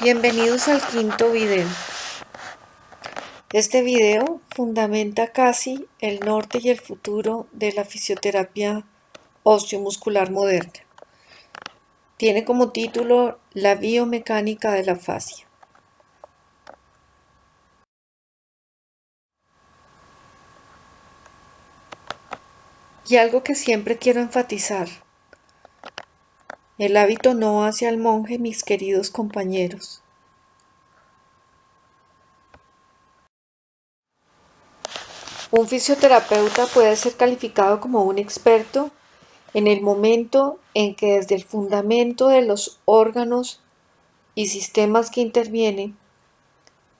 Bienvenidos al quinto video. Este video fundamenta casi el norte y el futuro de la fisioterapia osteomuscular moderna. Tiene como título La biomecánica de la fascia. Y algo que siempre quiero enfatizar: el hábito no hace al monje, mis queridos compañeros. Un fisioterapeuta puede ser calificado como un experto en el momento en que desde el fundamento de los órganos y sistemas que intervienen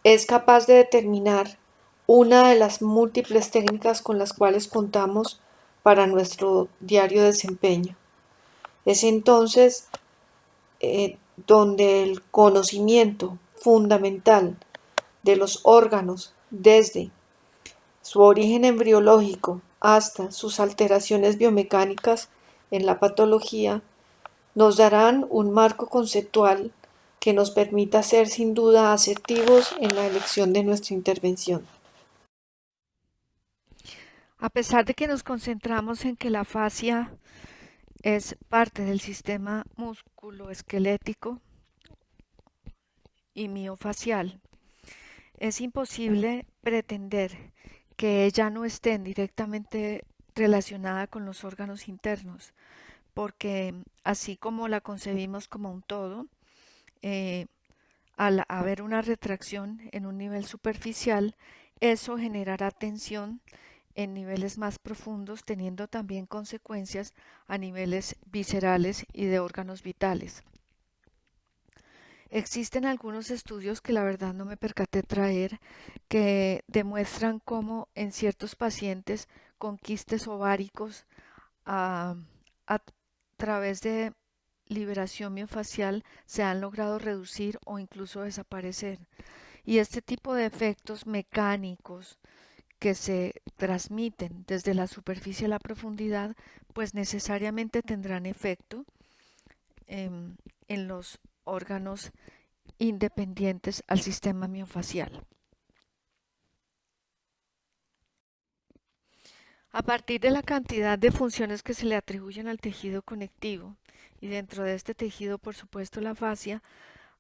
es capaz de determinar una de las múltiples técnicas con las cuales contamos para nuestro diario desempeño. Es entonces donde el conocimiento fundamental de los órganos, desde su origen embriológico hasta sus alteraciones biomecánicas en la patología, nos darán un marco conceptual que nos permita ser sin duda asertivos en la elección de nuestra intervención. A pesar de que nos concentramos en que la fascia es parte del sistema musculoesquelético y miofacial, es imposible pretender que ella no esté directamente relacionada con los órganos internos, porque así como la concebimos como un todo, eh, al haber una retracción en un nivel superficial, eso generará tensión en niveles más profundos, teniendo también consecuencias a niveles viscerales y de órganos vitales. Existen algunos estudios que la verdad no me percaté traer que demuestran cómo en ciertos pacientes con quistes ováricos a, a través de liberación miofacial se han logrado reducir o incluso desaparecer. Y este tipo de efectos mecánicos que se transmiten desde la superficie a la profundidad, pues necesariamente tendrán efecto en los órganos independientes al sistema miofacial. A partir de la cantidad de funciones que se le atribuyen al tejido conectivo, y dentro de este tejido, por supuesto, la fascia,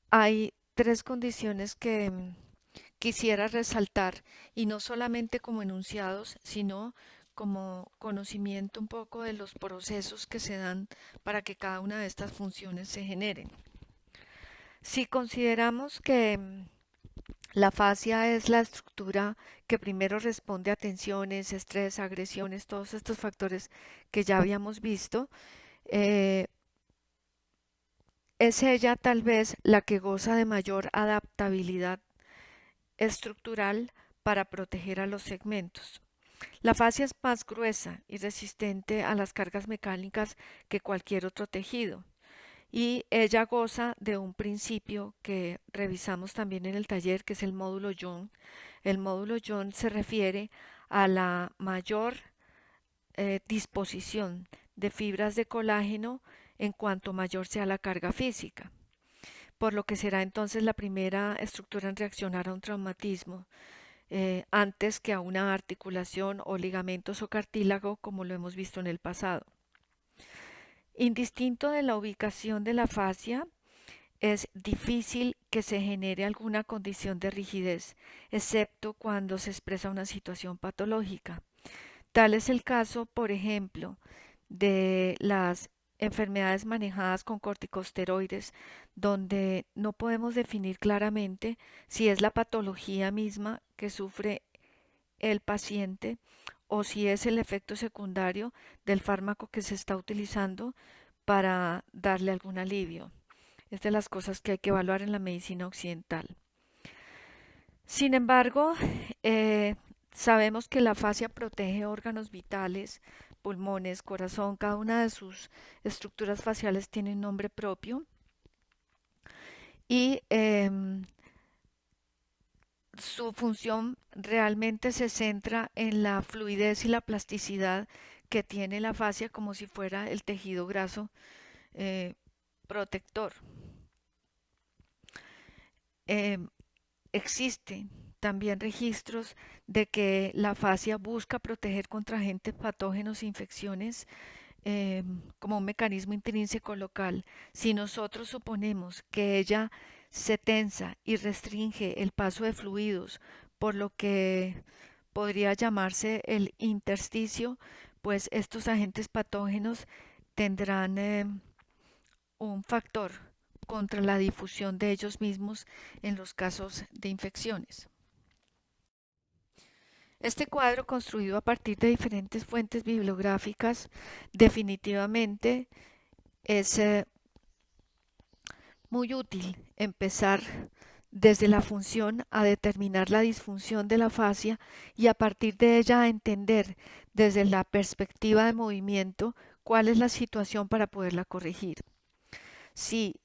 hay tres condiciones que quisiera resaltar, y no solamente como enunciados, sino como conocimiento un poco de los procesos que se dan para que cada una de estas funciones se generen. Si consideramos que la fascia es la estructura que primero responde a tensiones, estrés, agresiones, todos estos factores que ya habíamos visto, eh, es ella tal vez la que goza de mayor adaptabilidad estructural para proteger a los segmentos. La fascia es más gruesa y resistente a las cargas mecánicas que cualquier otro tejido, y ella goza de un principio que revisamos también en el taller, que es el módulo Young. El módulo Young se refiere a la mayor disposición de fibras de colágeno en cuanto mayor sea la carga física, por lo que será entonces la primera estructura en reaccionar a un traumatismo, antes que a una articulación o ligamentos o cartílago, como lo hemos visto en el pasado. Indistinto de la ubicación de la fascia, es difícil que se genere alguna condición de rigidez, excepto cuando se expresa una situación patológica. Tal es el caso, por ejemplo, de las enfermedades manejadas con corticosteroides, donde no podemos definir claramente si es la patología misma que sufre el paciente o si es el efecto secundario del fármaco que se está utilizando para darle algún alivio. Es de las cosas que hay que evaluar en la medicina occidental. Sin embargo, eh, sabemos que la fascia protege órganos vitales, pulmones, corazón, cada una de sus estructuras faciales tiene un nombre propio, y su función realmente se centra en la fluidez y la plasticidad que tiene la fascia, como si fuera el tejido graso eh, protector. Eh, Existen también registros de que la fascia busca proteger contra agentes patógenos e infecciones como un mecanismo intrínseco local. Si nosotros suponemos que ella se tensa y restringe el paso de fluidos, por lo que podría llamarse el intersticio, pues estos agentes patógenos tendrán un factor contra la difusión de ellos mismos en los casos de infecciones. Este cuadro, construido a partir de diferentes fuentes bibliográficas, definitivamente es muy útil empezar desde la función a determinar la disfunción de la fascia y a partir de ella a entender desde la perspectiva de movimiento cuál es la situación para poderla corregir. Si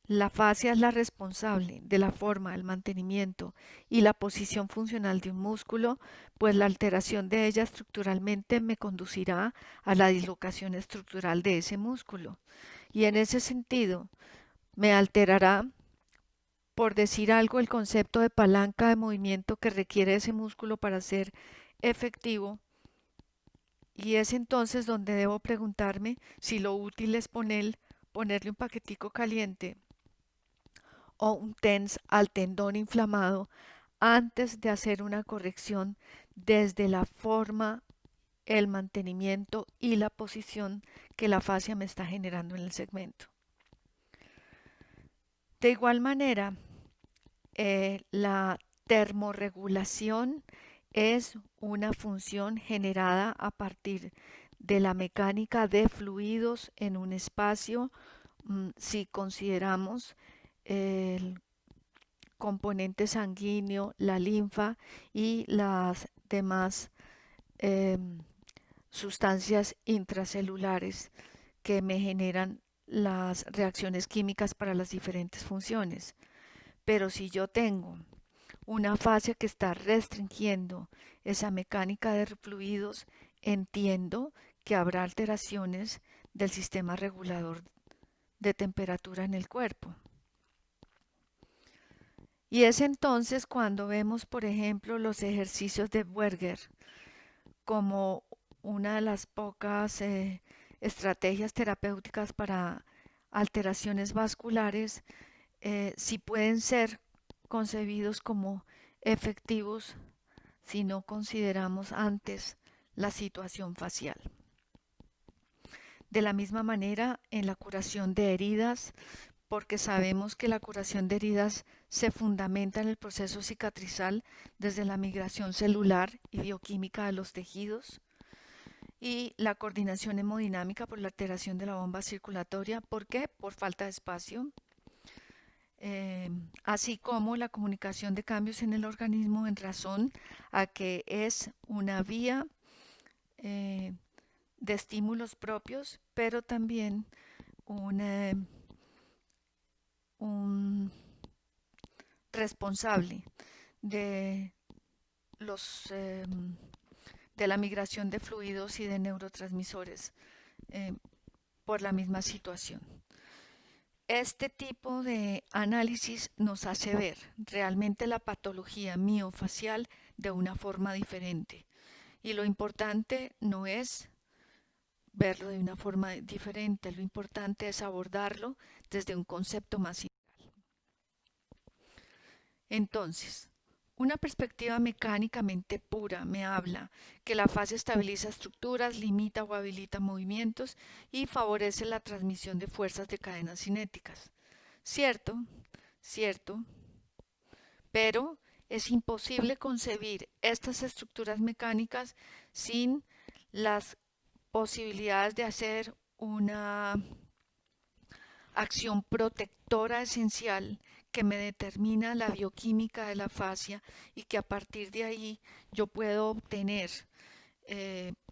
la fascia es la responsable de la forma, el mantenimiento y la posición funcional de un músculo, pues la alteración de ella estructuralmente me conducirá a la dislocación estructural de ese músculo. Y en ese sentido, me alterará, por decir algo, el concepto de palanca de movimiento que requiere ese músculo para ser efectivo. Y es entonces donde debo preguntarme si lo útil es ponerle un paquetico caliente o un TENS al tendón inflamado antes de hacer una corrección desde la forma, el mantenimiento y la posición que la fascia me está generando en el segmento. De igual manera, la termorregulación es una función generada a partir de la mecánica de fluidos en un espacio, si consideramos el componente sanguíneo, la linfa y las demás eh, sustancias intracelulares que me generan las reacciones químicas para las diferentes funciones. Pero si yo tengo una fascia que está restringiendo esa mecánica de fluidos, entiendo que habrá alteraciones del sistema regulador de temperatura en el cuerpo. Y es entonces cuando vemos, por ejemplo, los ejercicios de Werger como una de las pocas estrategias terapéuticas para alteraciones vasculares, si pueden ser concebidos como efectivos si no consideramos antes la situación facial. De la misma manera, en la curación de heridas, porque sabemos que la curación de heridas se fundamenta en el proceso cicatrizal desde la migración celular y bioquímica de los tejidos, y la coordinación hemodinámica por la alteración de la bomba circulatoria. ¿Por qué? Por falta de espacio. Así como la comunicación de cambios en el organismo en razón a que es una vía de estímulos propios, pero también un responsable de los de la migración de fluidos y de neurotransmisores por la misma situación. Este tipo de análisis nos hace ver realmente la patología miofacial de una forma diferente. Y lo importante no es verlo de una forma diferente, lo importante es abordarlo desde un concepto más integral. Entonces, una perspectiva mecánicamente pura me habla que la fascia estabiliza estructuras, limita o habilita movimientos y favorece la transmisión de fuerzas de cadenas cinéticas. Cierto, cierto, pero es imposible concebir estas estructuras mecánicas sin las posibilidades de hacer una acción protectora esencial que me determina la bioquímica de la fascia y que a partir de ahí yo puedo obtener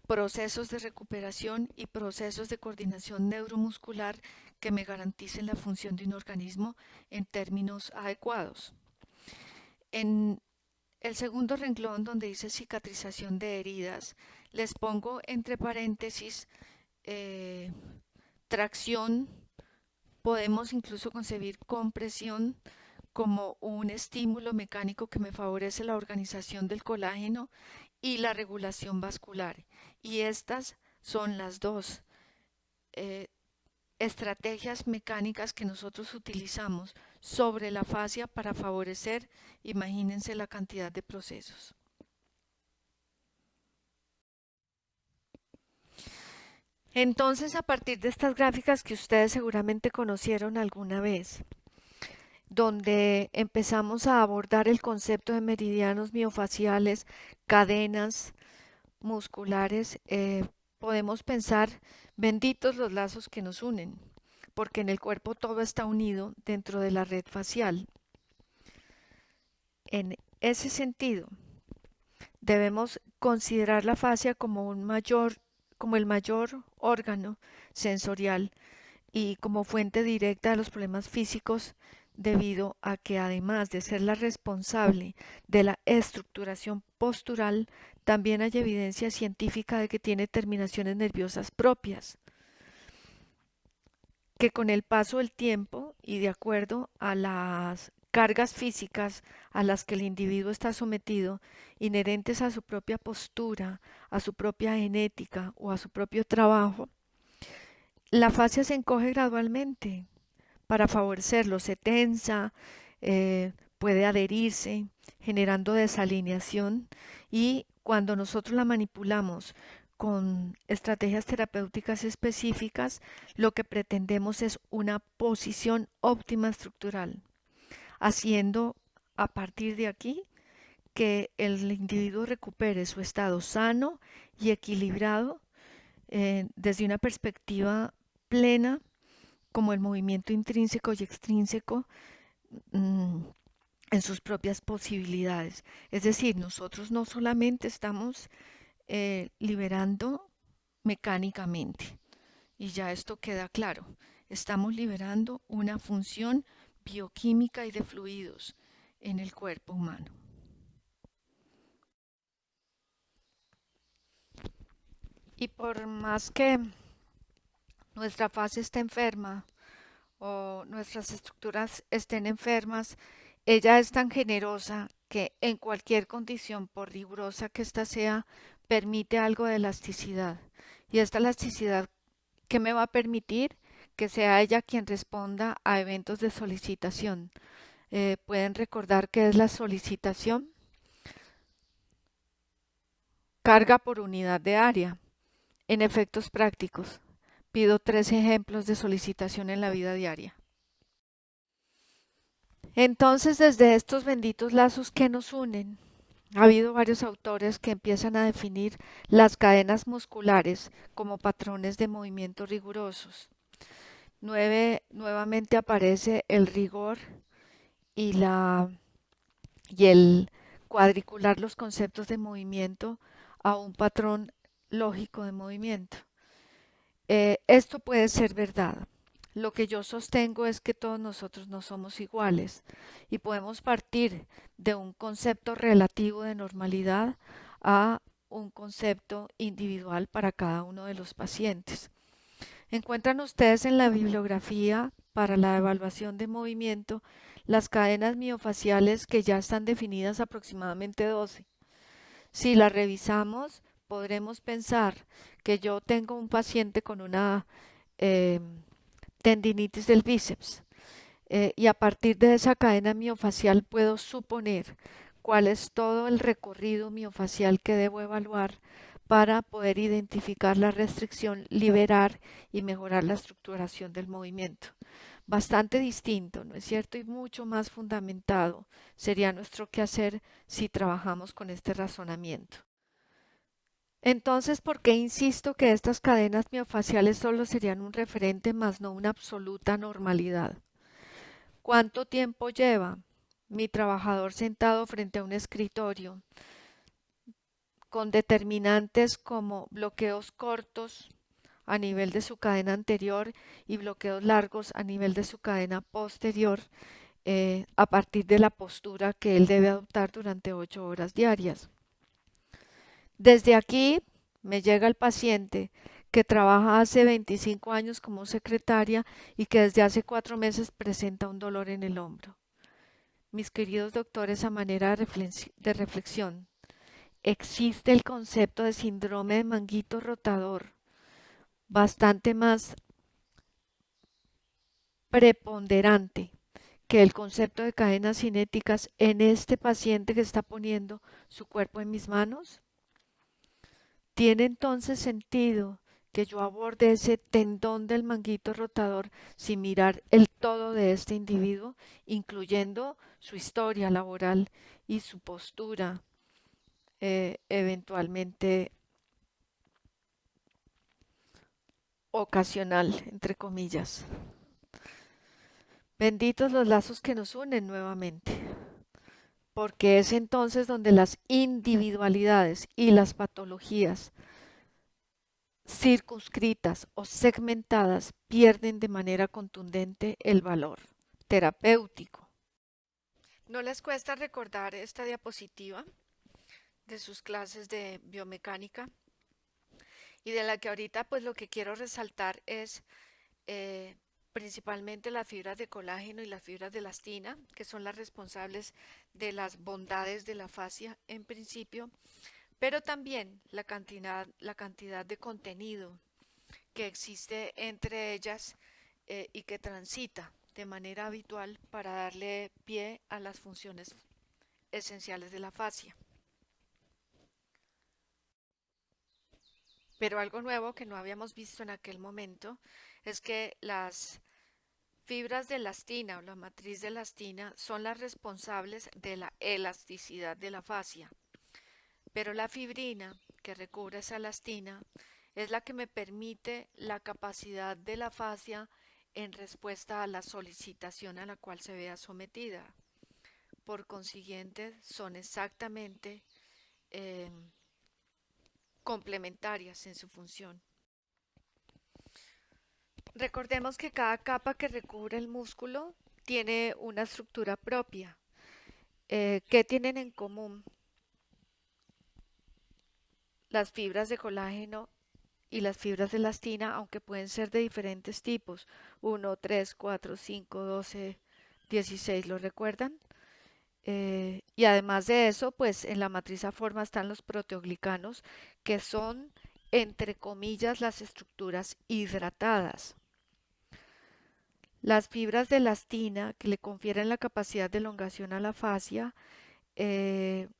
procesos de recuperación y procesos de coordinación neuromuscular que me garanticen la función de un organismo en términos adecuados. En el segundo renglón, donde dice cicatrización de heridas, les pongo entre paréntesis tracción. Podemos incluso concebir compresión como un estímulo mecánico que me favorece la organización del colágeno y la regulación vascular. Y estas son las dos eh, estrategias mecánicas que nosotros utilizamos sobre la fascia para favorecer, imagínense la cantidad de procesos. Entonces, a partir de estas gráficas que ustedes seguramente conocieron alguna vez, donde empezamos a abordar el concepto de meridianos miofaciales, cadenas musculares, podemos pensar, benditos los lazos que nos unen, porque en el cuerpo todo está unido dentro de la red facial. En ese sentido, debemos considerar la fascia como el mayor órgano sensorial y como fuente directa de los problemas físicos, debido a que además de ser la responsable de la estructuración postural, también hay evidencia científica de que tiene terminaciones nerviosas propias, que con el paso del tiempo y de acuerdo a las cargas físicas a las que el individuo está sometido, inherentes a su propia postura, a su propia genética o a su propio trabajo, la fascia se encoge gradualmente para favorecerlo, se tensa, puede adherirse, generando desalineación, y cuando nosotros la manipulamos con estrategias terapéuticas específicas, lo que pretendemos es una posición óptima estructural, haciendo a partir de aquí que el individuo recupere su estado sano y equilibrado desde una perspectiva plena, como el movimiento intrínseco y extrínseco mm, en sus propias posibilidades. Es decir, nosotros no solamente estamos liberando mecánicamente, y ya esto queda claro, estamos liberando una función bioquímica y de fluidos en el cuerpo humano. Y por más que nuestra fase esté enferma o nuestras estructuras estén enfermas, ella es tan generosa que en cualquier condición, por rigurosa que ésta sea, permite algo de elasticidad. Y esta elasticidad, ¿qué me va a permitir? Que sea ella quien responda a eventos de solicitación. Pueden recordar qué es la solicitación. Carga por unidad de área. En efectos prácticos, pido 3 ejemplos de solicitación en la vida diaria. Entonces, desde estos benditos lazos que nos unen, ha habido varios autores que empiezan a definir las cadenas musculares como patrones de movimiento rigurosos. Nuevamente aparece el rigor y, y el cuadricular los conceptos de movimiento a un patrón lógico de movimiento. Esto puede ser verdad. Lo que yo sostengo es que todos nosotros no somos iguales y podemos partir de un concepto relativo de normalidad a un concepto individual para cada uno de los pacientes. Encuentran ustedes en la bibliografía para la evaluación de movimiento las cadenas miofaciales, que ya están definidas, aproximadamente 12. Si las revisamos, podremos pensar que yo tengo un paciente con una eh, tendinitis del bíceps, y a partir de esa cadena miofacial puedo suponer cuál es todo el recorrido miofacial que debo evaluar para poder identificar la restricción, liberar y mejorar la estructuración del movimiento. Bastante distinto, ¿no es cierto? Y mucho más fundamentado sería nuestro quehacer si trabajamos con este razonamiento. Entonces, ¿por qué insisto que estas cadenas miofaciales solo serían un referente, más no una absoluta normalidad? ¿Cuánto tiempo lleva mi trabajador sentado frente a un escritorio con determinantes como bloqueos cortos a nivel de su cadena anterior y bloqueos largos a nivel de su cadena posterior, a partir de la postura que él debe adoptar durante 8 horas diarias? Desde aquí me llega el paciente que trabaja hace 25 años como secretaria y que desde hace 4 meses presenta un dolor en el hombro. mis queridos doctores, a manera de reflexión, existe el concepto de síndrome de manguito rotador, bastante más preponderante que el concepto de cadenas cinéticas en este paciente que está poniendo su cuerpo en mis manos. ¿Tiene entonces sentido que yo aborde ese tendón del manguito rotador sin mirar el todo de este individuo, incluyendo su historia laboral y su postura eventualmente ocasional, entre comillas? Benditos los lazos que nos unen nuevamente, porque es entonces donde las individualidades y las patologías circunscritas o segmentadas pierden de manera contundente el valor terapéutico. ¿No les cuesta recordar esta diapositiva de sus clases de biomecánica? Y de la que ahorita pues lo que quiero resaltar es eh, principalmente las fibras de colágeno y las fibras de elastina, que son las responsables de las bondades de la fascia en principio, pero también la cantidad de contenido que existe entre ellas y que transita de manera habitual para darle pie a las funciones esenciales de la fascia. Pero algo nuevo que no habíamos visto en aquel momento es que las fibras de elastina o la matriz de elastina son las responsables de la elasticidad de la fascia, pero la fibrina que recubre esa elastina es la que me permite la capacidad de la fascia en respuesta a la solicitación a la cual se vea sometida. Por consiguiente, son exactamente eh, complementarias en su función. Recordemos que cada capa que recubre el músculo tiene una estructura propia. ¿Qué tienen en común las fibras de colágeno y las fibras de elastina, aunque pueden ser de diferentes tipos? 1, 3, 4, 5, 12, 16, ¿lo recuerdan? Y además de eso, pues en la matriz A forma están los proteoglicanos, que son, entre comillas, las estructuras hidratadas. Las fibras de elastina, que le confieren la capacidad de elongación a la fascia,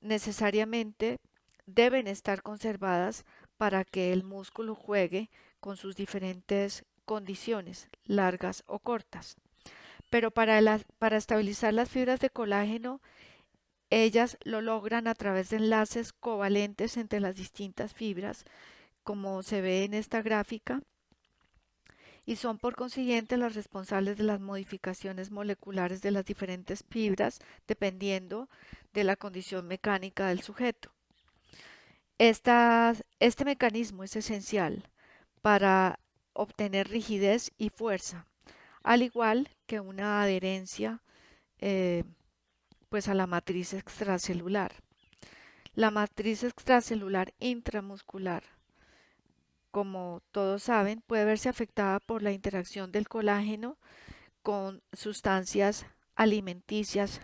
necesariamente deben estar conservadas para que el músculo juegue con sus diferentes condiciones, largas o cortas. Pero para estabilizar las fibras de colágeno, ellas lo logran a través de enlaces covalentes entre las distintas fibras, como se ve en esta gráfica, y son por consiguiente las responsables de las modificaciones moleculares de las diferentes fibras dependiendo de la condición mecánica del sujeto. Este mecanismo es esencial para obtener rigidez y fuerza, al igual que una adherencia pues a la matriz extracelular. La matriz extracelular intramuscular, como todos saben, puede verse afectada por la interacción del colágeno con sustancias alimenticias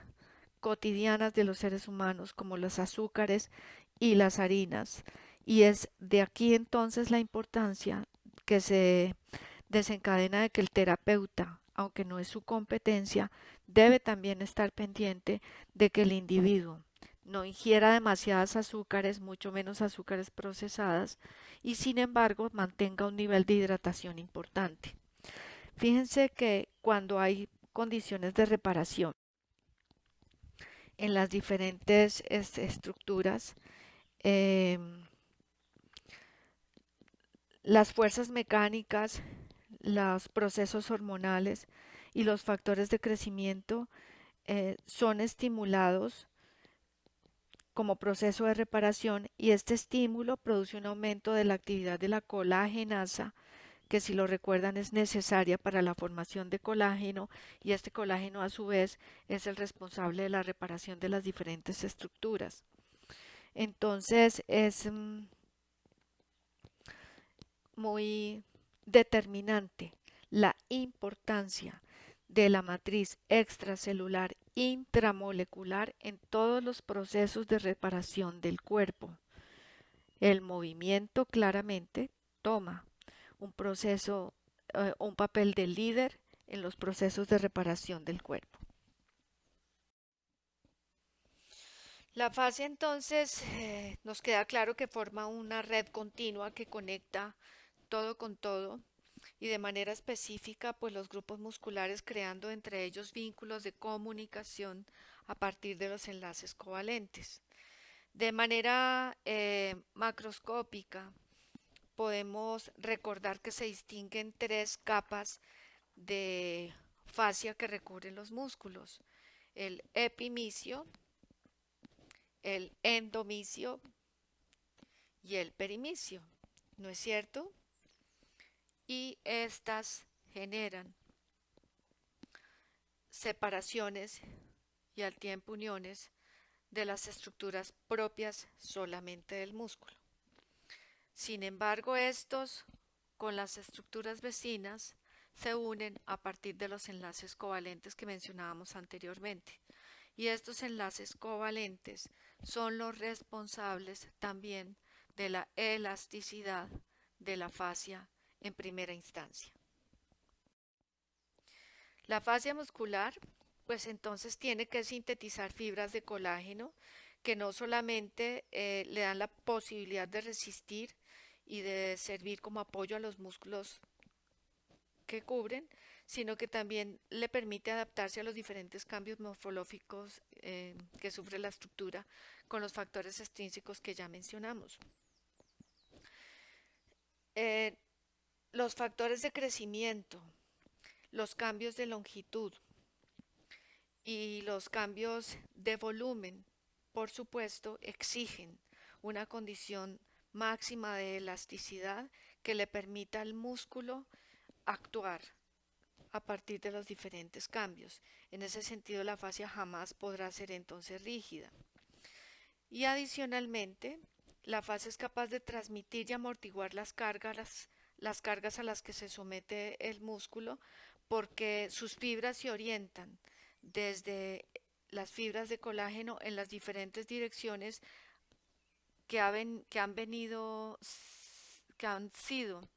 cotidianas de los seres humanos, como los azúcares y las harinas. Y es de aquí entonces la importancia que se desencadena de que el terapeuta, aunque no es su competencia, debe también estar pendiente de que el individuo no ingiera demasiadas azúcares, mucho menos azúcares procesadas, y sin embargo mantenga un nivel de hidratación importante. Fíjense que cuando hay condiciones de reparación en las diferentes estructuras, eh, las fuerzas mecánicas, los procesos hormonales y los factores de crecimiento son estimulados como proceso de reparación, y este estímulo produce un aumento de la actividad de la colagenasa, que si lo recuerdan es necesaria para la formación de colágeno, y este colágeno a su vez es el responsable de la reparación de las diferentes estructuras. Entonces es muy determinante la importancia de la matriz extracelular intramolecular en todos los procesos de reparación del cuerpo. El movimiento claramente toma un papel de líder en los procesos de reparación del cuerpo. La fascia entonces nos queda claro que forma una red continua que conecta todo con todo y de manera específica pues los grupos musculares creando entre ellos vínculos de comunicación a partir de los enlaces covalentes. De manera macroscópica podemos recordar que se distinguen tres capas de fascia que recubren los músculos: el epimicio, el endomicio y el perimicio, ¿no es cierto? Y estas generan separaciones y al tiempo uniones de las estructuras propias solamente del músculo. Sin embargo, estos con las estructuras vecinas se unen a partir de los enlaces covalentes que mencionábamos anteriormente. Y estos enlaces covalentes son los responsables también de la elasticidad de la fascia en primera instancia. La fascia muscular, pues entonces tiene que sintetizar fibras de colágeno que no solamente le dan la posibilidad de resistir y de servir como apoyo a los músculos que cubren, sino que también le permite adaptarse a los diferentes cambios morfológicos que sufre la estructura con los factores extrínsecos que ya mencionamos. Eh, los factores de crecimiento, los cambios de longitud y los cambios de volumen, por supuesto, exigen una condición máxima de elasticidad que le permita al músculo actuar a partir de los diferentes cambios. En ese sentido, la fascia jamás podrá ser entonces rígida. Y adicionalmente, la fascia es capaz de transmitir y amortiguar las cargas a las que se somete el músculo, porque sus fibras se orientan desde las fibras de colágeno en las diferentes direcciones que han sido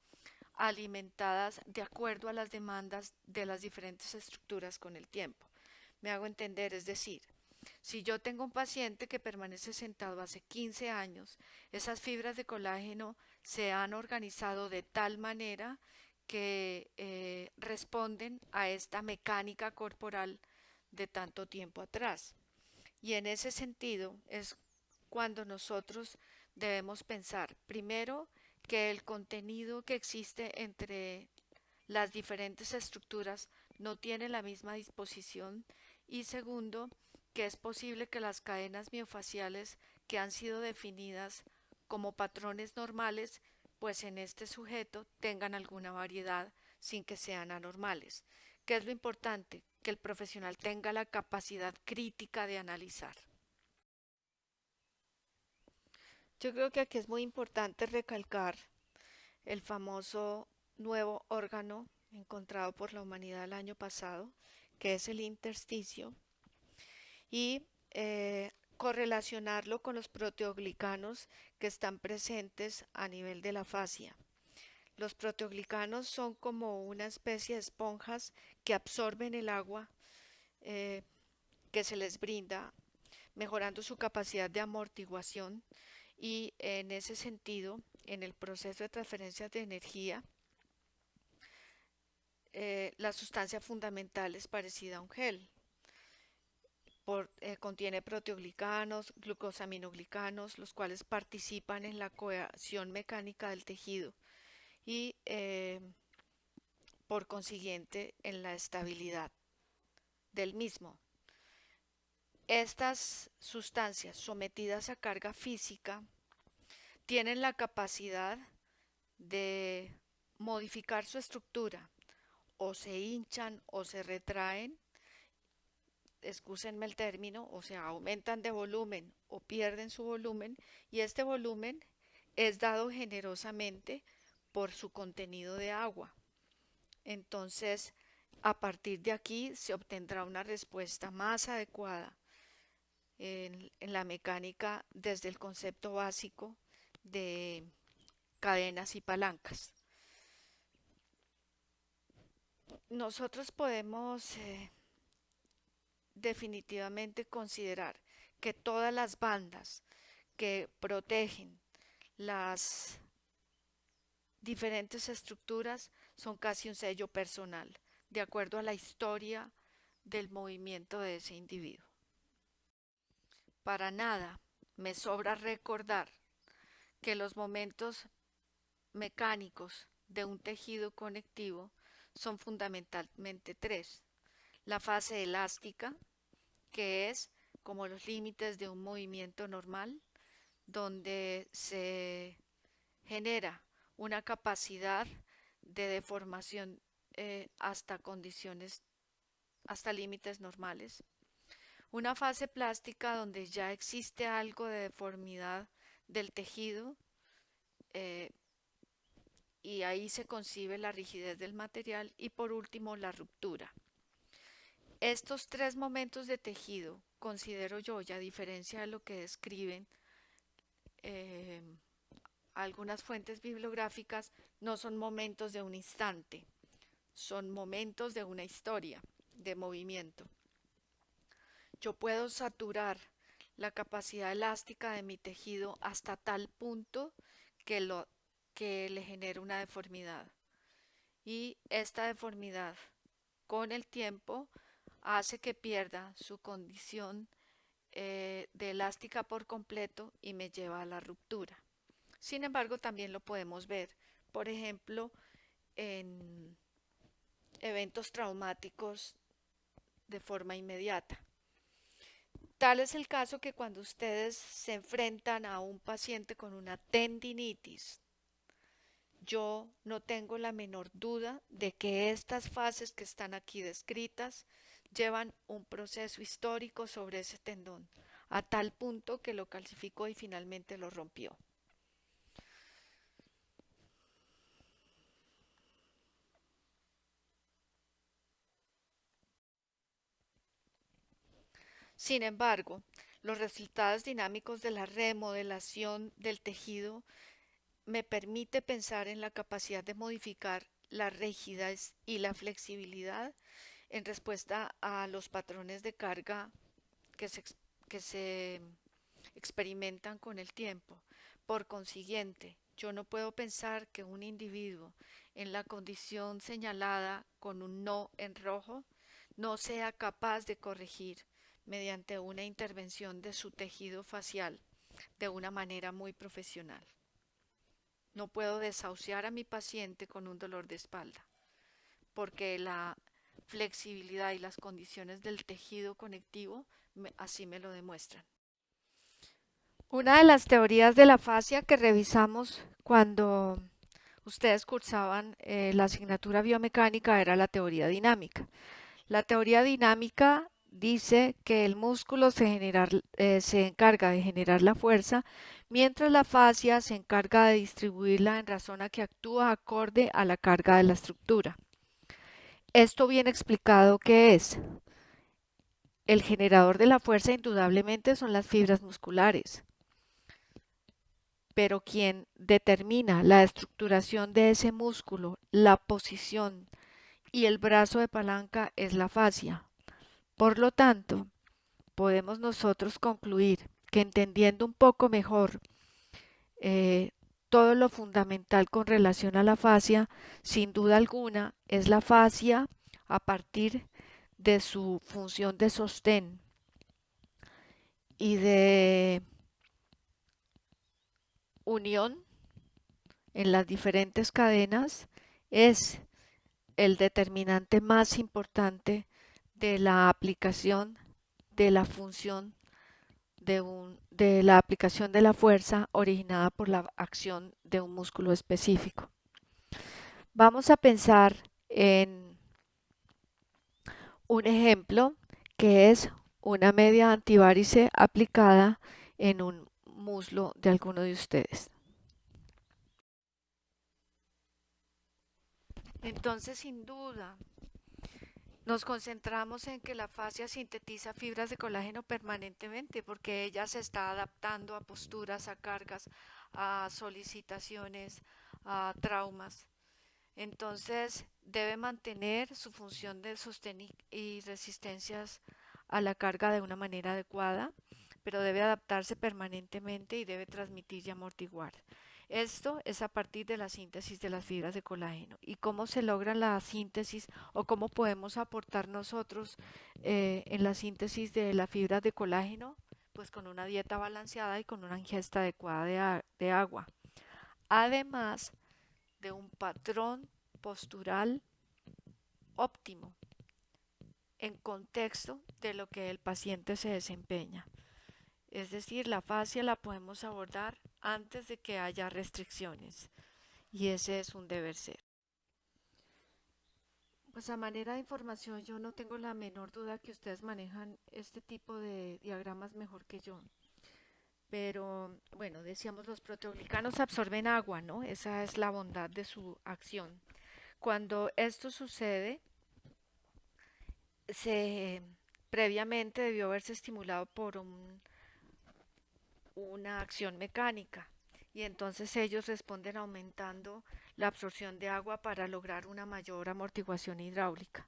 alimentadas de acuerdo a las demandas de las diferentes estructuras con el tiempo. Me hago entender, es decir, si yo tengo un paciente que permanece sentado hace 15 años, esas fibras de colágeno se han organizado de tal manera que responden a esta mecánica corporal de tanto tiempo atrás. Y en ese sentido es cuando nosotros debemos pensar, primero, que el contenido que existe entre las diferentes estructuras no tiene la misma disposición, y segundo, que es posible que las cadenas miofaciales que han sido definidas como patrones normales, pues en este sujeto tengan alguna variedad sin que sean anormales. ¿Qué es lo importante? Que el profesional tenga la capacidad crítica de analizar. Yo creo que aquí es muy importante recalcar el famoso nuevo órgano encontrado por la humanidad el año pasado, que es el intersticio, y correlacionarlo con los proteoglicanos que están presentes a nivel de la fascia. Los proteoglicanos son como una especie de esponjas que absorben el agua eh, que se les brinda, mejorando su capacidad de amortiguación, y en ese sentido, en el proceso de transferencia de energía, la sustancia fundamental es parecida a un gel. Contiene proteoglicanos, glucosaminoglicanos, los cuales participan en la cohesión mecánica del tejido y por consiguiente en la estabilidad del mismo. Estas sustancias sometidas a carga física tienen la capacidad de modificar su estructura, o se hinchan o se retraen, excúsenme el término, o sea, aumentan de volumen o pierden su volumen, y este volumen es dado generosamente por su contenido de agua. Entonces, a partir de aquí se obtendrá una respuesta más adecuada en la mecánica desde el concepto básico de cadenas y palancas. Nosotros podemos definitivamente considerar que todas las bandas que protegen las diferentes estructuras son casi un sello personal, de acuerdo a la historia del movimiento de ese individuo. Para nada me sobra recordar que los momentos mecánicos de un tejido conectivo son fundamentalmente tres. La fase elástica, que es como los límites de un movimiento normal, donde se genera una capacidad de deformación hasta condiciones, hasta límites normales. Una fase plástica donde ya existe algo de deformidad del tejido eh, y ahí se concibe la rigidez del material y por último la ruptura. Estos tres momentos de tejido, considero yo, y a diferencia de lo que describen eh, algunas fuentes bibliográficas, no son momentos de un instante, son momentos de una historia de movimiento. Yo puedo saturar la capacidad elástica de mi tejido hasta tal punto que le genere una deformidad. Y esta deformidad con el tiempo hace que pierda su condición de elástica por completo y me lleva a la ruptura. Sin embargo, también lo podemos ver, por ejemplo, en eventos traumáticos de forma inmediata. Tal es el caso que cuando ustedes se enfrentan a un paciente con una tendinitis, yo no tengo la menor duda de que estas fases que están aquí descritas llevan un proceso histórico sobre ese tendón, a tal punto que lo calcificó y finalmente lo rompió. Sin embargo, los resultados dinámicos de la remodelación del tejido me permite pensar en la capacidad de modificar la rigidez y la flexibilidad en respuesta a los patrones de carga que se, que se experimentan con el tiempo. Por consiguiente, yo no puedo pensar que un individuo en la condición señalada con un no en rojo no sea capaz de corregir mediante una intervención de su tejido facial de una manera muy profesional. No puedo desahuciar a mi paciente con un dolor de espalda, porque la flexibilidad y las condiciones del tejido conectivo así me lo demuestran. Una de las teorías de la fascia que revisamos cuando ustedes cursaban la asignatura biomecánica era la teoría dinámica. La teoría dinámica dice que el músculo se encarga de generar la fuerza, mientras la fascia se encarga de distribuirla en razón a que actúa acorde a la carga de la estructura. Esto bien explicado, ¿qué es? El generador de la fuerza indudablemente son las fibras musculares, pero quien determina la estructuración de ese músculo, la posición y el brazo de palanca es la fascia. Por lo tanto, podemos nosotros concluir que entendiendo un poco mejor eh, todo lo fundamental con relación a la fascia, sin duda alguna, es la fascia a partir de su función de sostén y de unión en las diferentes cadenas, es el determinante más importante de la aplicación de la función de la aplicación de la fuerza originada por la acción de un músculo específico. Vamos a pensar en un ejemplo que es una media antivarice aplicada en un muslo de alguno de ustedes. Entonces, sin duda, Nos concentramos en que la fascia sintetiza fibras de colágeno permanentemente porque ella se está adaptando a posturas, a cargas, a solicitaciones, a traumas. Entonces debe mantener su función de sostén y resistencias a la carga de una manera adecuada, pero debe adaptarse permanentemente y debe transmitir y amortiguar. Esto es a partir de la síntesis de las fibras de colágeno. ¿Y cómo se logra la síntesis o cómo podemos aportar nosotros en la síntesis de las fibras de colágeno? Pues con una dieta balanceada y con una ingesta adecuada de agua. Además de un patrón postural óptimo en contexto de lo que el paciente se desempeña. Es decir, la fascia la podemos abordar antes de que haya restricciones y ese es un deber ser. Pues a manera de información, yo no tengo la menor duda que ustedes manejan este tipo de diagramas mejor que yo. Pero bueno, decíamos los proteoglicanos absorben agua, ¿no? Esa es la bondad de su acción. Cuando esto sucede, se previamente debió haberse estimulado por una acción mecánica y entonces ellos responden aumentando la absorción de agua para lograr una mayor amortiguación hidráulica.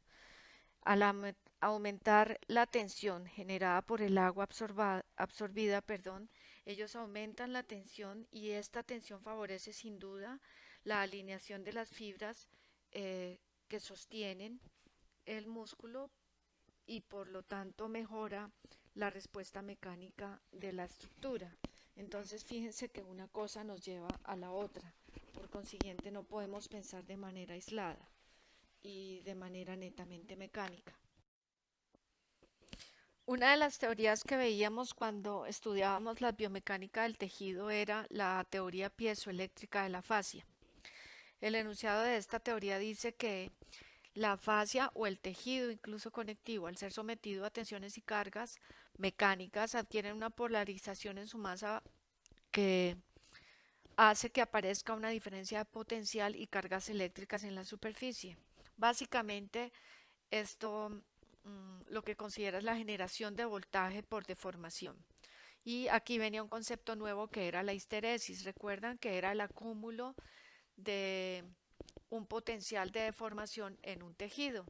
Al aumentar la tensión generada por el agua absorbida, ellos aumentan la tensión y esta tensión favorece sin duda la alineación de las fibras que sostienen el músculo y por lo tanto mejora la respuesta mecánica de la estructura. Entonces fíjense que una cosa nos lleva a la otra. Por consiguiente no podemos pensar de manera aislada y de manera netamente mecánica. Una de las teorías que veíamos cuando estudiábamos la biomecánica del tejido era la teoría piezoeléctrica de la fascia. El enunciado de esta teoría dice que la fascia o el tejido, incluso conectivo, al ser sometido a tensiones y cargas mecánicas, adquiere una polarización en su masa que hace que aparezca una diferencia de potencial y cargas eléctricas en la superficie. Básicamente, esto lo que considera es la generación de voltaje por deformación. Y aquí venía un concepto nuevo que era la histeresis. Recuerdan que era el acúmulo de un potencial de deformación en un tejido.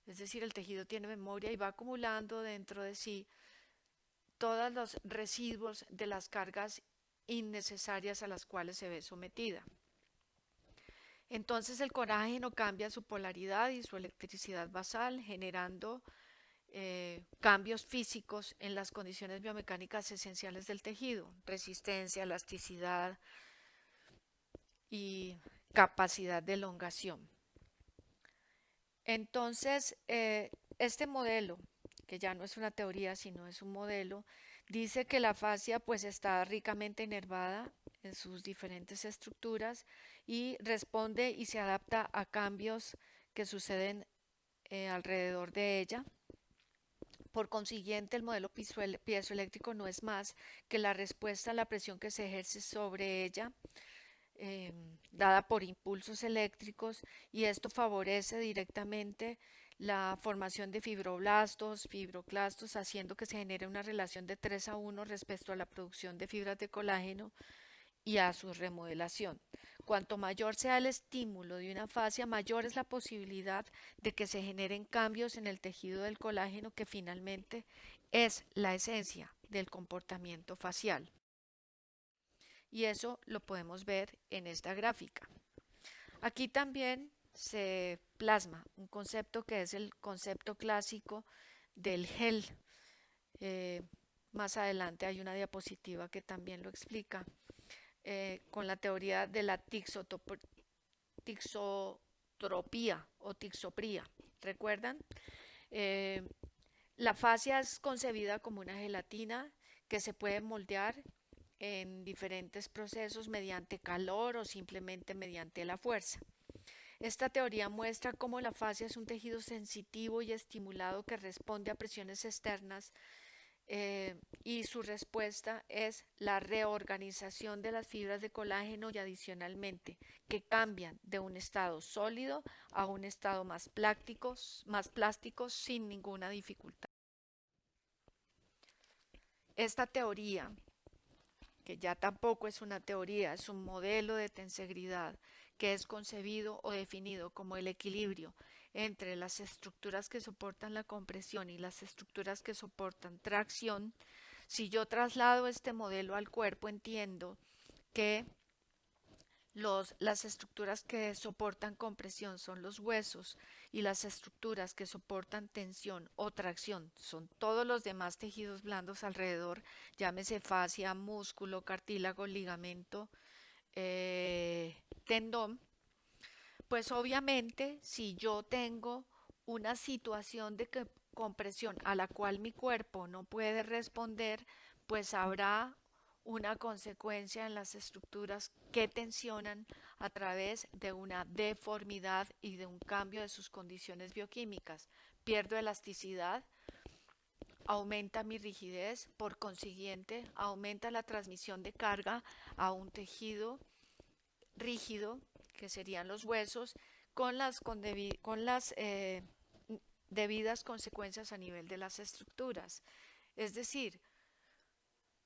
Es decir, el tejido tiene memoria y va acumulando dentro de sí todos los residuos de las cargas innecesarias a las cuales se ve sometida. Entonces el colágeno cambia su polaridad y su electricidad basal, generando cambios físicos en las condiciones biomecánicas esenciales del tejido: resistencia, elasticidad y capacidad de elongación. Entonces, este modelo, que ya no es una teoría, sino es un modelo, dice que la fascia pues está ricamente inervada en sus diferentes estructuras y responde y se adapta a cambios que suceden alrededor de ella. Por consiguiente, el modelo piezoeléctrico no es más que la respuesta a la presión que se ejerce sobre ella, dada por impulsos eléctricos, y esto favorece directamente la formación de fibroblastos, fibroclastos, haciendo que se genere una relación de 3:1 respecto a la producción de fibras de colágeno y a su remodelación. Cuanto mayor sea el estímulo de una fascia, mayor es la posibilidad de que se generen cambios en el tejido del colágeno, que finalmente es la esencia del comportamiento facial. Y eso lo podemos ver en esta gráfica. Aquí también se plasma un concepto que es el concepto clásico del gel. Más adelante hay una diapositiva que también lo explica, con la teoría de la tixotropía o tixopría. ¿Recuerdan? Eh, la fascia es concebida como una gelatina que se puede moldear en diferentes procesos mediante calor o simplemente mediante la fuerza. Esta teoría muestra cómo la fascia es un tejido sensitivo y estimulado que responde a presiones externas y su respuesta es la reorganización de las fibras de colágeno y adicionalmente que cambian de un estado sólido a un estado más plástico sin ninguna dificultad. Esta teoría, que ya tampoco es una teoría, es un modelo de tensegridad que es concebido o definido como el equilibrio entre las estructuras que soportan la compresión y las estructuras que soportan tracción. Si yo traslado este modelo al cuerpo, entiendo que las estructuras que soportan compresión son los huesos y las estructuras que soportan tensión o tracción son todos los demás tejidos blandos alrededor, llámese fascia, músculo, cartílago, ligamento, tendón. Pues obviamente si yo tengo una situación de compresión a la cual mi cuerpo no puede responder, pues habrá una consecuencia en las estructuras que tensionan a través de una deformidad y de un cambio de sus condiciones bioquímicas. Pierdo elasticidad, aumenta mi rigidez, por consiguiente aumenta la transmisión de carga a un tejido rígido, que serían los huesos, con las debidas consecuencias a nivel de las estructuras. Es decir,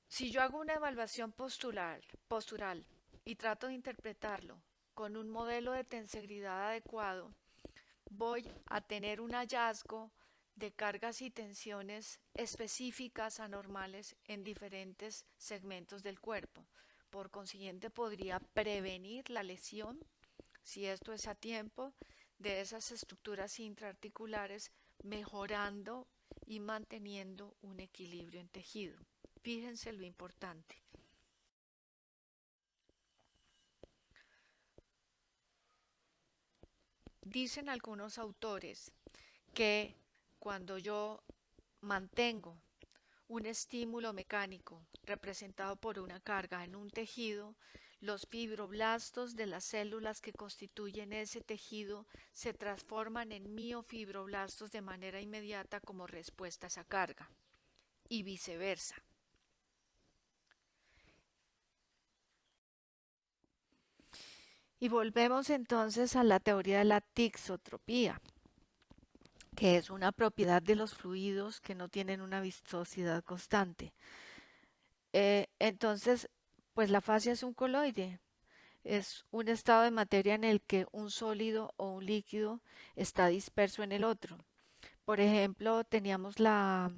si yo hago una evaluación postural y trato de interpretarlo con un modelo de tensegridad adecuado, voy a tener un hallazgo de cargas y tensiones específicas anormales en diferentes segmentos del cuerpo. Por consiguiente, podría prevenir la lesión, si esto es a tiempo, de esas estructuras intraarticulares, mejorando y manteniendo un equilibrio en tejido. Fíjense lo importante. Dicen algunos autores que cuando yo mantengo un estímulo mecánico representado por una carga en un tejido, los fibroblastos de las células que constituyen ese tejido se transforman en miofibroblastos de manera inmediata como respuesta a esa carga y viceversa. Y volvemos entonces a la teoría de la tixotropía, que es una propiedad de los fluidos que no tienen una viscosidad constante. Entonces, pues la fascia es un coloide, es un estado de materia en el que un sólido o un líquido está disperso en el otro. Por ejemplo, teníamos la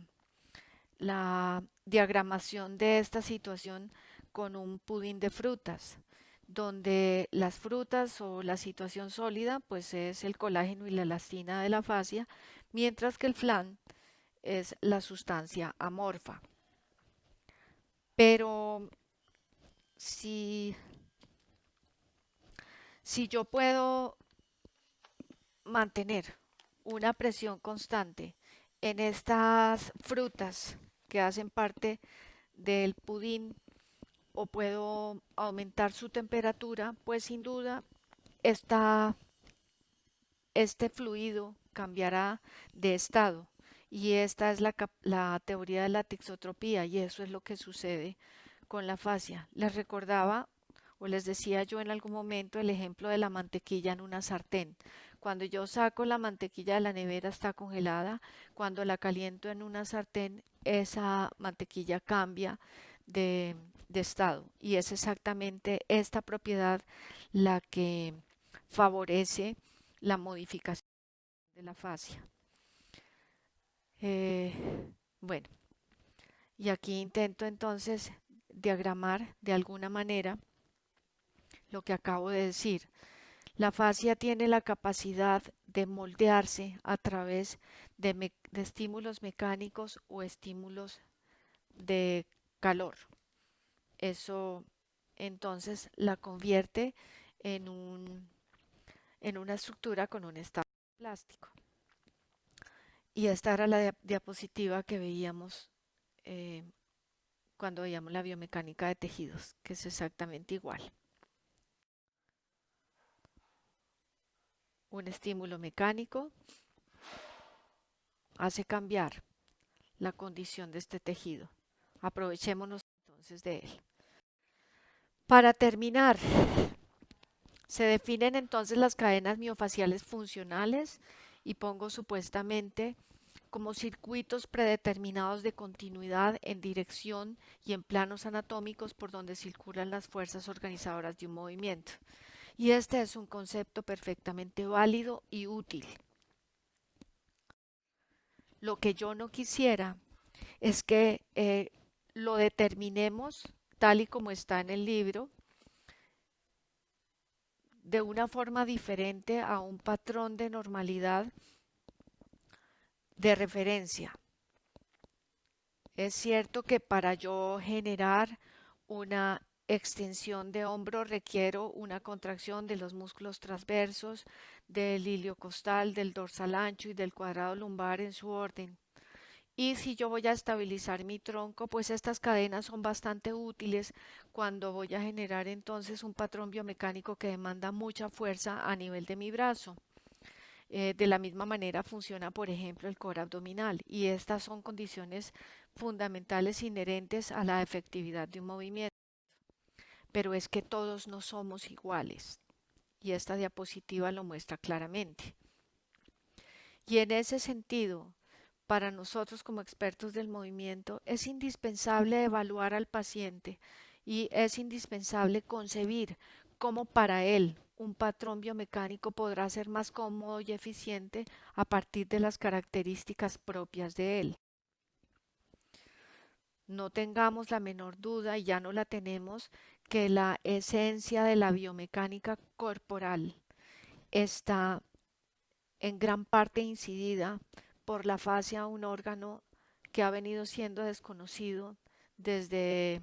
diagramación de esta situación con un pudín de frutas, donde las frutas o la situación sólida pues es el colágeno y la elastina de la fascia, mientras que el flan es la sustancia amorfa. Pero si, si yo puedo mantener una presión constante en estas frutas que hacen parte del pudín o puedo aumentar su temperatura, pues sin duda este fluido cambiará de estado. Y esta es la teoría de la tixotropía y eso es lo que sucede con la fascia. Les recordaba o les decía yo en algún momento el ejemplo de la mantequilla en una sartén. Cuando yo saco la mantequilla de la nevera está congelada, cuando la caliento en una sartén esa mantequilla cambia de, de estado y es exactamente esta propiedad la que favorece la modificación de la fascia. Eh, bueno, y aquí intento entonces diagramar de alguna manera lo que acabo de decir. La fascia tiene la capacidad de moldearse a través de estímulos mecánicos o estímulos de calor. Eso entonces la convierte en, en una estructura con un estado plástico. Y esta era la diapositiva que veíamos eh, cuando veíamos la biomecánica de tejidos, que es exactamente igual. Un estímulo mecánico hace cambiar la condición de este tejido. Aprovechémonos entonces de él. Para terminar, se definen entonces las cadenas miofaciales funcionales y pongo supuestamente como circuitos predeterminados de continuidad en dirección y en planos anatómicos por donde circulan las fuerzas organizadoras de un movimiento. Y este es un concepto perfectamente válido y útil. Lo que yo no quisiera es que lo determinemos tal y como está en el libro, de una forma diferente a un patrón de normalidad de referencia. Es cierto que para yo generar una extensión de hombro requiero una contracción de los músculos transversos, del iliocostal, del dorsal ancho y del cuadrado lumbar en su orden. Y si yo voy a estabilizar mi tronco, pues estas cadenas son bastante útiles cuando voy a generar entonces un patrón biomecánico que demanda mucha fuerza a nivel de mi brazo. De la misma manera funciona, por ejemplo, el core abdominal, y estas son condiciones fundamentales inherentes a la efectividad de un movimiento. Pero es que todos no somos iguales, y esta diapositiva lo muestra claramente. Y en ese sentido, para nosotros como expertos del movimiento, es indispensable evaluar al paciente y es indispensable concebir cómo para él un patrón biomecánico podrá ser más cómodo y eficiente a partir de las características propias de él. No tengamos la menor duda, y ya no la tenemos, que la esencia de la biomecánica corporal está en gran parte incidida por la fascia, un órgano que ha venido siendo desconocido desde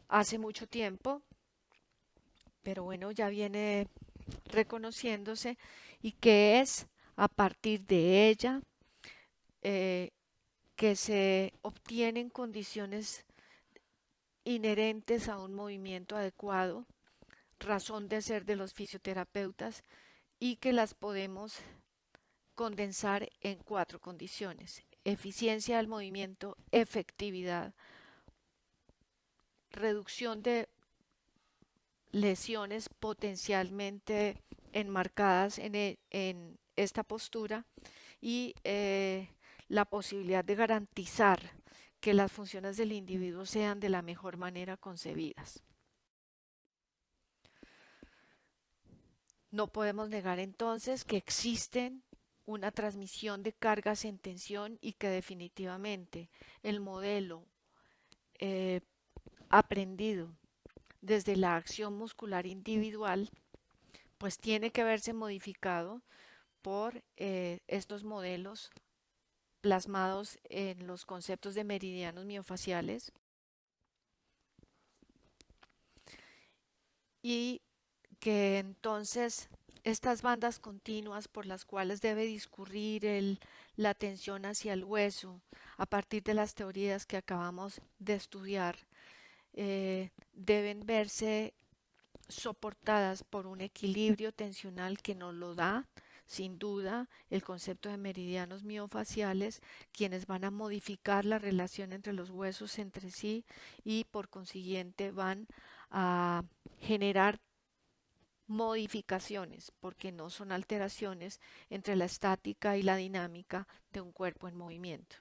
hace mucho tiempo, pero bueno, ya viene reconociéndose, y que es a partir de ella eh, que se obtienen condiciones inherentes a un movimiento adecuado, razón de ser de los fisioterapeutas, y que las podemos condensar en 4 condiciones: eficiencia del movimiento, efectividad, reducción de lesiones potencialmente enmarcadas en esta postura, y la posibilidad de garantizar que las funciones del individuo sean de la mejor manera concebidas. No podemos negar entonces que existen una transmisión de cargas en tensión, y que definitivamente el modelo eh, aprendido desde la acción muscular individual pues tiene que verse modificado por estos modelos plasmados en los conceptos de meridianos miofaciales, y que entonces estas bandas continuas por las cuales debe discurrir la tensión hacia el hueso a partir de las teorías que acabamos de estudiar deben verse soportadas por un equilibrio tensional que nos lo da sin duda el concepto de meridianos miofaciales, quienes van a modificar la relación entre los huesos entre sí, y por consiguiente van a generar modificaciones, porque no son alteraciones, entre la estática y la dinámica de un cuerpo en movimiento.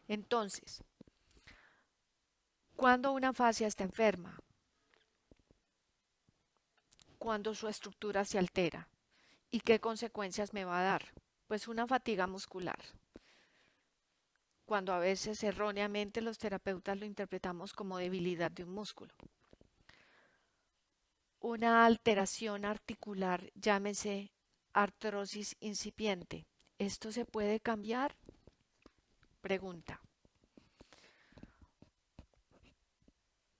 Entonces, cuando una fascia está enferma, cuando su estructura se altera, ¿y qué consecuencias me va a dar? Pues una fatiga muscular, cuando a veces erróneamente los terapeutas lo interpretamos como debilidad de un músculo. Una alteración articular, llámese artrosis incipiente. ¿Esto se puede cambiar? Pregunta.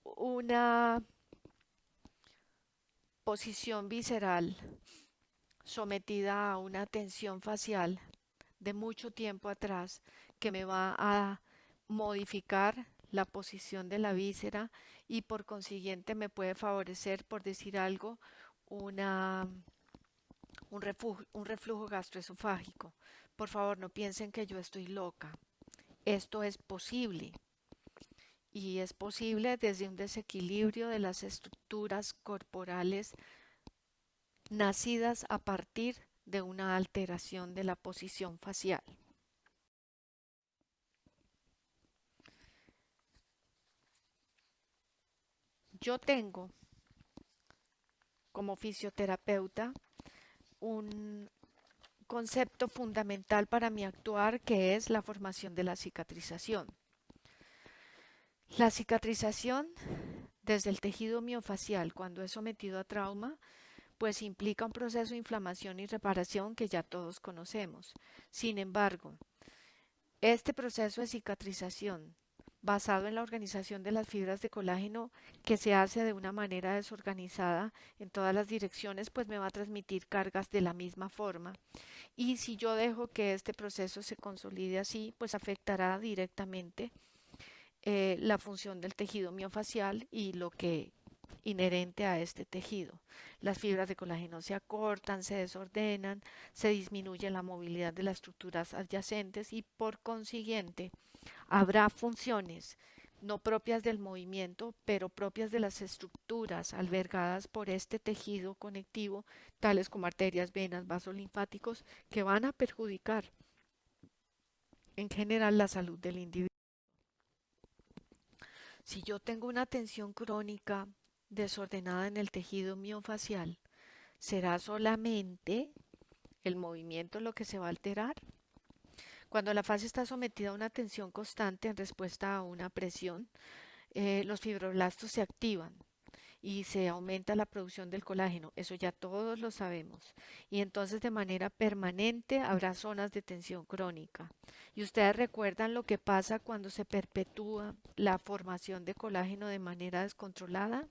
Una posición visceral sometida a una tensión facial de mucho tiempo atrás, que me va a modificar la posición de la víscera, y por consiguiente me puede favorecer, por decir algo, un reflujo gastroesofágico. Por favor, no piensen que yo estoy loca. Esto es posible y es posible desde un desequilibrio de las estructuras corporales nacidas a partir de una alteración de la posición facial. Yo tengo como fisioterapeuta un concepto fundamental para mi actuar, que es la formación de la cicatrización. La cicatrización desde el tejido miofacial cuando es sometido a trauma pues implica un proceso de inflamación y reparación que ya todos conocemos. Sin embargo, este proceso de cicatrización, basado en la organización de las fibras de colágeno, que se hace de una manera desorganizada en todas las direcciones, pues me va a transmitir cargas de la misma forma. Y si yo dejo que este proceso se consolide así, pues afectará directamente la función del tejido miofacial y lo que inherente a este tejido. Las fibras de colágeno se acortan, se desordenan, se disminuye la movilidad de las estructuras adyacentes y por consiguiente habrá funciones no propias del movimiento, pero propias de las estructuras albergadas por este tejido conectivo, tales como arterias, venas, vasos linfáticos, que van a perjudicar en general la salud del individuo. Si yo tengo una tensión crónica desordenada en el tejido miofacial, ¿será solamente el movimiento lo que se va a alterar? Cuando la fascia está sometida a una tensión constante en respuesta a una presión, los fibroblastos se activan y se aumenta la producción del colágeno. Eso ya todos lo sabemos. Y entonces de manera permanente habrá zonas de tensión crónica. Y ustedes recuerdan lo que pasa cuando se perpetúa la formación de colágeno de manera descontrolada,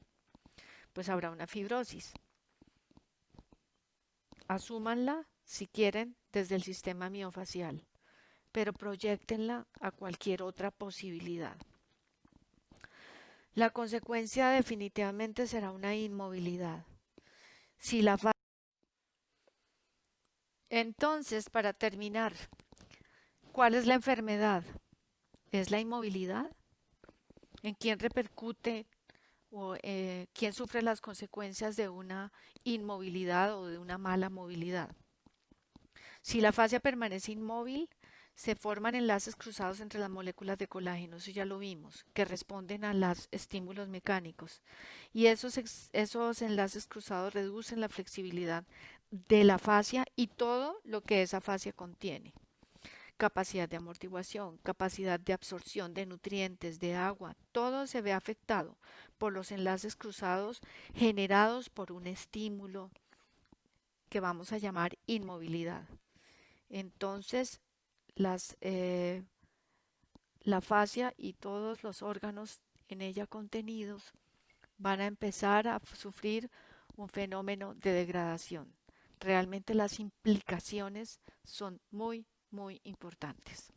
pues habrá una fibrosis. Asúmanla si quieren desde el sistema miofacial, pero proyéctenla a cualquier otra posibilidad. La consecuencia definitivamente será una inmovilidad. Si la Entonces, para terminar, ¿cuál es la enfermedad? ¿Es la inmovilidad? ¿En quién repercute o quién sufre las consecuencias de una inmovilidad o de una mala movilidad? Si la fascia permanece inmóvil, se forman enlaces cruzados entre las moléculas de colágeno, eso ya lo vimos, que responden a los estímulos mecánicos. Y esos enlaces cruzados reducen la flexibilidad de la fascia y todo lo que esa fascia contiene. Capacidad de amortiguación, capacidad de absorción de nutrientes, de agua, todo se ve afectado por los enlaces cruzados generados por un estímulo que vamos a llamar inmovilidad. Entonces, la fascia y todos los órganos en ella contenidos van a empezar a sufrir un fenómeno de degradación. Realmente las implicaciones son muy, muy importantes.